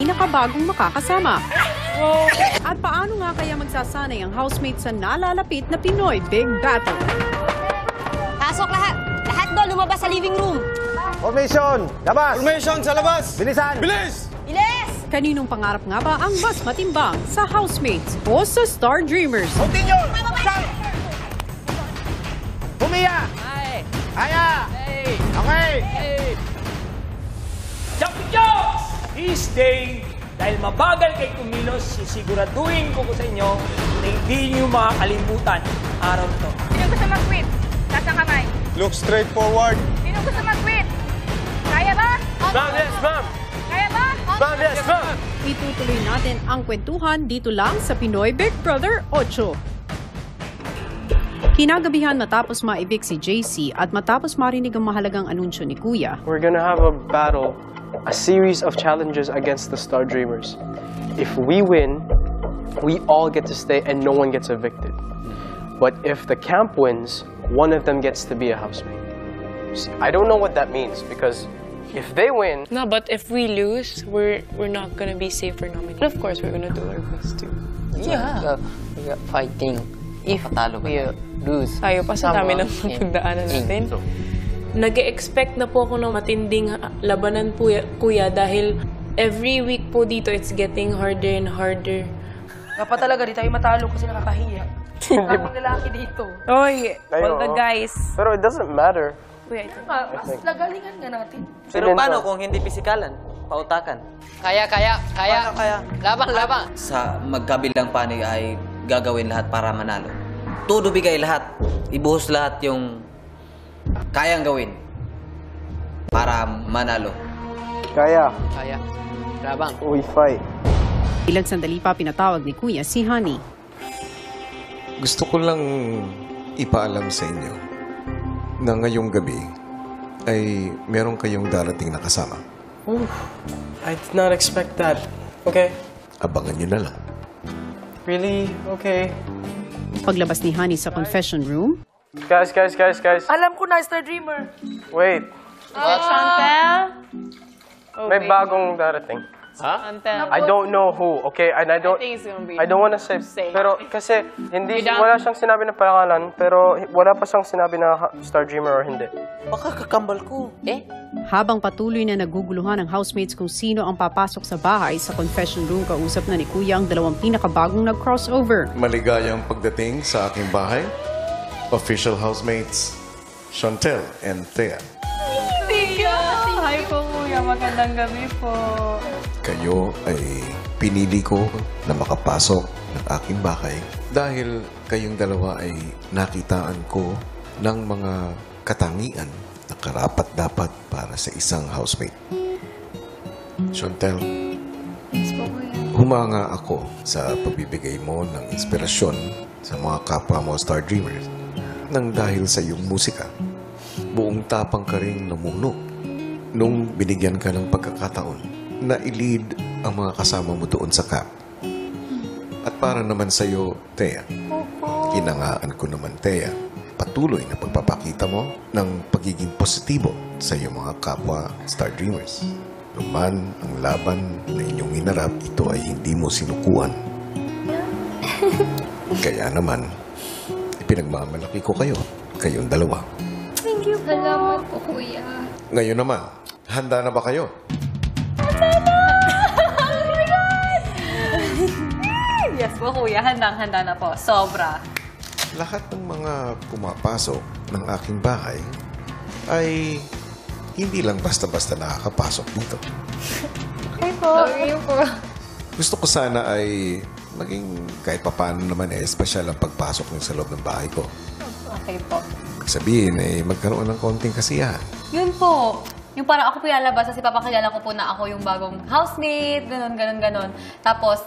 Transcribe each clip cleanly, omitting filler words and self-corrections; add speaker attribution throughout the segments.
Speaker 1: pinakabagong makakasama. At paano nga kaya magsasanay ang housemates sa nalalapit na Pinoy Big Battle?
Speaker 2: Pasok lahat! Lahat doon, lumabas sa living room!
Speaker 3: Formation! Labas!
Speaker 4: Formation sa labas!
Speaker 3: Bilisan!
Speaker 4: Bilis!
Speaker 2: Bilis!
Speaker 1: Kaninong pangarap nga ba ang mas matimbang sa housemates o sa Star Dreamers?
Speaker 3: Continue! Humiya! Kaya! Okay!
Speaker 5: Jumping Jokes! This day, dahil mabagal kay kumilos, sisiguraduhin ko sa inyo na hindi nyo makakalimutan araw na to.
Speaker 6: Sino gusto mag-quit? Taas ang kamay.
Speaker 4: Look straight forward.
Speaker 6: Sino gusto mag-quit? Kaya ba?
Speaker 4: Ma'am, yes, ma'am.
Speaker 6: Kaya ba?
Speaker 4: Ma'am, yes, ma'am.
Speaker 1: Itutuloy natin ang kwentuhan dito lang sa Pinoy Big Brother 8. Kinagabihan matapos maibig si JC at matapos marinig ang mahalagang anunsyo ni Kuya,
Speaker 7: We're gonna have a battle, a series of challenges against the Star Dreamers. If we win, we all get to stay and no one gets evicted. But if the camp wins, one of them gets to be a housemate. I don't know what that means because if they win...
Speaker 8: No, but if we lose, we're not gonna be safe for nominated. Of course, we're gonna do our best too.
Speaker 9: Yeah. We are fighting. If we lose,
Speaker 8: Tayo pa sa dami ng mapagdaanan natin. Nag-expect na po ako ng matinding labanan po, Kuya, dahil every week po dito, it's getting harder and harder.
Speaker 6: Dapat talaga di tayo matalo kasi nakakahiya. Ang lalaki dito.
Speaker 8: Oy, all the guys.
Speaker 7: Pero it doesn't matter.
Speaker 8: Kuya, ito.
Speaker 6: Mas nagalingan nga natin.
Speaker 9: pero paano kung hindi pisikalan? Pautakan? Kaya. Labang.
Speaker 10: Sa magkabilang panig ay gagawin lahat para manalo. Todo bigay lahat. Ibuhos lahat yung kayang gawin para manalo.
Speaker 7: Kaya.
Speaker 9: Labang.
Speaker 7: We fight.
Speaker 1: ilang sandali pa pinatawag ni Kuya si Honey.
Speaker 11: Gusto ko lang ipaalam sa inyo na ngayong gabi ay meron kayong darating na kasama.
Speaker 7: Oh, I did not expect that. Okay.
Speaker 11: Abangan nyo na lang.
Speaker 7: Really? Okay.
Speaker 1: Paglabas ni Honey sa confession room,
Speaker 7: Guys.
Speaker 6: Alam ko na, Star Dreamer.
Speaker 7: Wait.
Speaker 8: Chantel?
Speaker 7: May bagong darating.
Speaker 8: Chantel.
Speaker 7: I don't know who, okay? And I don't want to say. Pero kasi wala siyang sinabi na pangalan, pero wala pa siyang sinabi na Star Dreamer or hindi.
Speaker 9: Baka kakambal ko.
Speaker 1: habang patuloy na naguguluhan ng housemates kung sino ang papasok sa bahay, sa confession room kausap na ni Kuya ang dalawang pinakabagong nag-crossover.
Speaker 11: Maligayang pagdating sa aking bahay, official housemates, Chantel and Thea.
Speaker 8: Hi po, Kuya. Magandang gabi po.
Speaker 11: Kayo ay pinili ko na makapasok ng aking bahay dahil kayong dalawa ay nakitaan ko ng mga katangian na karapat-dapat para sa isang housemate. Chantel, humanga ako sa pagbibigay mo ng inspirasyon sa mga kapwa mo Star Dreamers nang dahil sa iyong musika. Buong tapang ka rin namuno nung binigyan ka ng pagkakataon na i-lead ang mga kasama mo doon sa camp. At para naman sa iyo, Thea, hinangaan ko naman, Thea, patuloy na pagpapakita mo ng pagiging positibo sa iyong mga kapwa Star Dreamers. Luman ang laban na inyong hinarap, ito ay hindi mo sinukuan. Kaya naman, ipinagmamalaki ko kayo, kayong dalawa.
Speaker 12: Thank you po. Salamat po, Kuya.
Speaker 11: Ngayon naman, handa na ba kayo?
Speaker 8: Yes po, Kuya. Handang-handa na po. Sobra.
Speaker 11: Lahat ng mga pumapasok ng aking bahay ay hindi lang basta-basta nakakapasok dito.
Speaker 12: Okay po. Okay po.
Speaker 11: Gusto ko sana ay maging kahit papaano naman espesyal ang pagpasok niyo sa loob ng bahay ko.
Speaker 8: Okay po.
Speaker 11: Ibig sabihin ay magkaroon ng konting kasiyahan.
Speaker 13: Yun po. Yung parang ako po lalabas kasi papakilala ko po na ako yung bagong housemate, ganon. Tapos,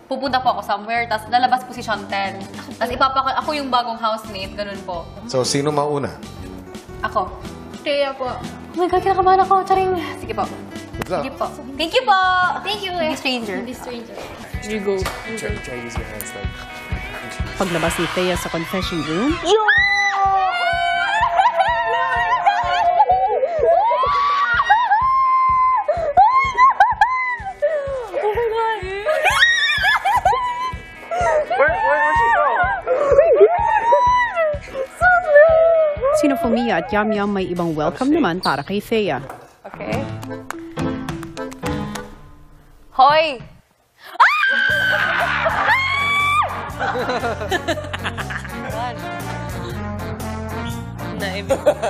Speaker 13: pupunta po ako somewhere, tapos lalabas po si Chantel. Tapos ako yung bagong housemate, ganun po.
Speaker 11: So, sino mauna?
Speaker 13: Ako.
Speaker 12: Kaya po.
Speaker 13: Oh my God, kinakabahan ako. Charing. Sige po.
Speaker 11: Good luck.
Speaker 13: Sige po. Thank you po!
Speaker 12: Thank you,
Speaker 13: Hindi stranger.
Speaker 12: Hindi stranger.
Speaker 8: You go.
Speaker 7: Try use your hands like...
Speaker 1: Paglabas ni Thea sa confession room,
Speaker 8: my God!
Speaker 7: Where'd she go?
Speaker 1: Sina Fumia at Yam Yam may ibang welcome naman para kay Thea.
Speaker 13: Okay. Hoy!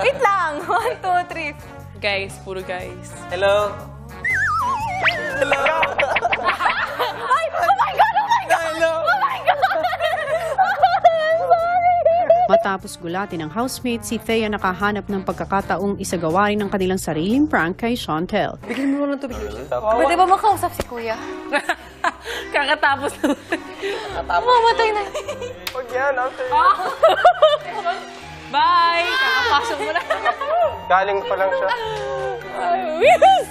Speaker 13: Wait lang! 1, 2, 3.
Speaker 8: Guys, puro guys.
Speaker 9: Hello. Hello.
Speaker 13: Ay! Oh my God! Oh my God!
Speaker 9: Hello.
Speaker 13: Oh my God!
Speaker 1: Matapos gulatin ng housemate, si Thea nakahanap ng pagkakataong isagawa rin ng kanilang sariling prank kay Chantel.
Speaker 6: Bigyan mo lang ng tubig.
Speaker 13: Pwede ba makausap si Kuya?
Speaker 8: Kakatapos na.
Speaker 13: Mamatay na.
Speaker 7: Huwag yan, after.
Speaker 8: Bye! Kakapasok mo na.
Speaker 7: Galing pa lang siya.
Speaker 8: Yes!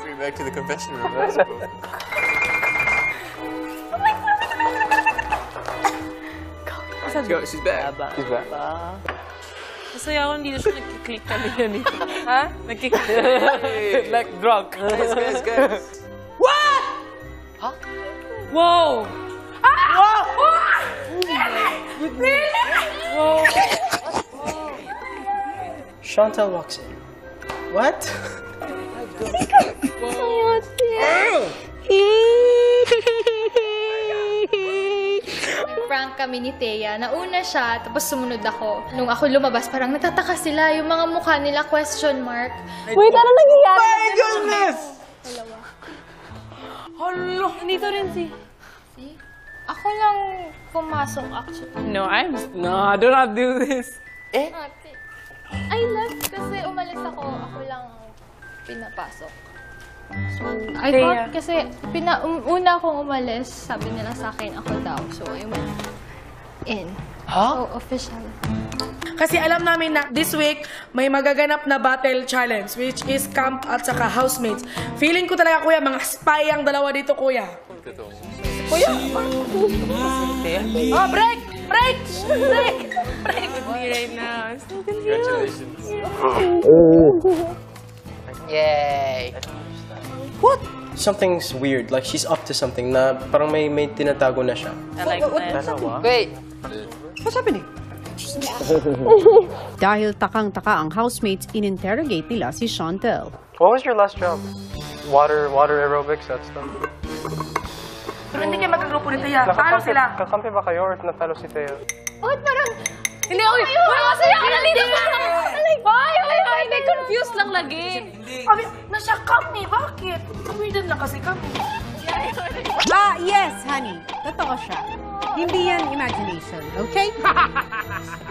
Speaker 4: Free back to the confession room. Let's go. Let's go. She's back.
Speaker 7: She's back.
Speaker 8: Masaya ako, hindi na siya nagkiklik kami yan eh.
Speaker 6: Ha?
Speaker 8: Nagkiklik.
Speaker 6: Like drunk.
Speaker 9: Guys.
Speaker 8: What?
Speaker 9: Huh?
Speaker 8: Whoa!
Speaker 7: Chantel walks in. What?
Speaker 12: Prank kami ni Thea. Nauna siya, tapos sumunod ako. Nung ako lumabas, parang natataka sila. Yung mga mukha nila, question mark.
Speaker 13: Wait, ano nangyayari?
Speaker 6: My goodness!
Speaker 12: Dalawa.
Speaker 6: Hello!
Speaker 8: Nandito rin si...
Speaker 12: See? Ako lang pumasok actually.
Speaker 8: No, do not do this.
Speaker 12: Ate, I left kasi umalis ako. Ako lang pinapasok. So, I thought kasi una akong umalis, sabi nila sa akin ako daw. So, I went in.
Speaker 6: Huh?
Speaker 12: So, official.
Speaker 6: Kasi alam namin na this week may magaganap na battle challenge which is camp at saka housemates. Feeling ko talaga, kuya, mga spy ang dalawa dito, kuya. Kuya! Oh, break! Break! Break! Break!
Speaker 8: Right now. I'm so
Speaker 4: Congratulations.
Speaker 9: Yay.
Speaker 7: What? Something's weird. Like, she's up to something na parang may tinatago na siya.
Speaker 8: I like that.
Speaker 9: Wait.
Speaker 6: What's happening?
Speaker 1: Dahil takang-taka ang housemates, in-interrogate nila si Chantel.
Speaker 7: What was your last job? Water aerobics, that stuff.
Speaker 6: Pero hindi kayo magkagrupo ni Thea. Paano sila?
Speaker 7: Kakampi ba kayo or natalo si Thea?
Speaker 13: Bakit parang... Hindi ako... Masaya ako na dito. Hindi, confused lang lagi.
Speaker 6: Sabi, nasa kami. Bakit? Weird lang kasi kami.
Speaker 1: Yes, honey. Totoo siya. Hindi yan imagination, okay?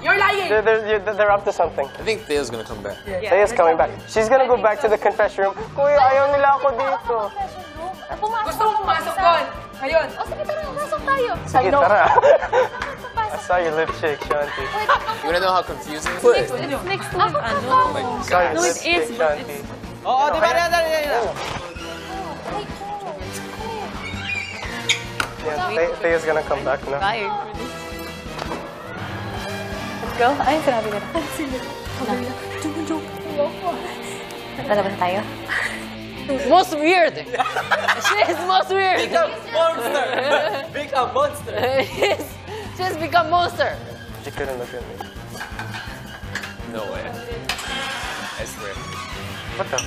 Speaker 6: You're lying!
Speaker 7: They're up to something.
Speaker 4: I think Thea's gonna come back.
Speaker 7: Thea's coming back. She's gonna go back to the confession room. Kuya, ayaw nila ako dito.
Speaker 6: Gusto mo pumasok doon? Ngayon?
Speaker 13: O sige, tara, masok tayo.
Speaker 7: Sige, tara. I saw your lip shake, Shanti.
Speaker 4: You wanna know how confusing it is?
Speaker 8: It's next to it. Ano?
Speaker 7: Saw your
Speaker 8: No,
Speaker 7: lip
Speaker 8: it is,
Speaker 7: shake,
Speaker 8: but
Speaker 7: Shanti.
Speaker 8: it's...
Speaker 9: Oo, di ba?
Speaker 7: Yeah, Thea's gonna come back now.
Speaker 8: Tired for this.
Speaker 13: Let's go. Ay, sinabi ko na. Lalabas na tayo?
Speaker 9: Most weird. She is most weird.
Speaker 10: Become monster. Become monster.
Speaker 9: She has become monster.
Speaker 7: She couldn't look at me.
Speaker 4: No way. I swear.
Speaker 7: What the?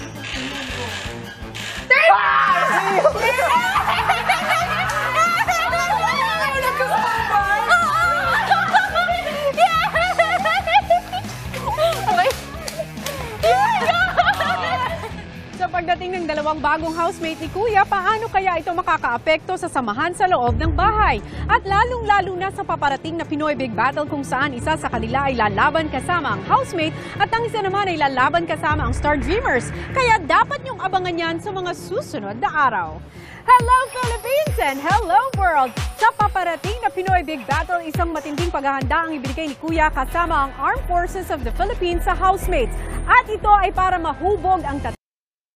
Speaker 1: Sa pagdating ng dalawang bagong housemate ni Kuya, paano kaya ito makakaapekto sa samahan sa loob ng bahay? At lalong-lalo na sa paparating na Pinoy Big Battle kung saan isa sa kanila ay lalaban kasama ang housemate at ang isa naman ay lalaban kasama ang Star Dreamers. Kaya dapat niyong abangan yan sa mga susunod na araw. Hello Philippines and hello world! Sa paparating na Pinoy Big Battle, isang matinding paghahanda ang ibinigay ni Kuya kasama ang Armed Forces of the Philippines sa housemates. At ito ay para mahubog ang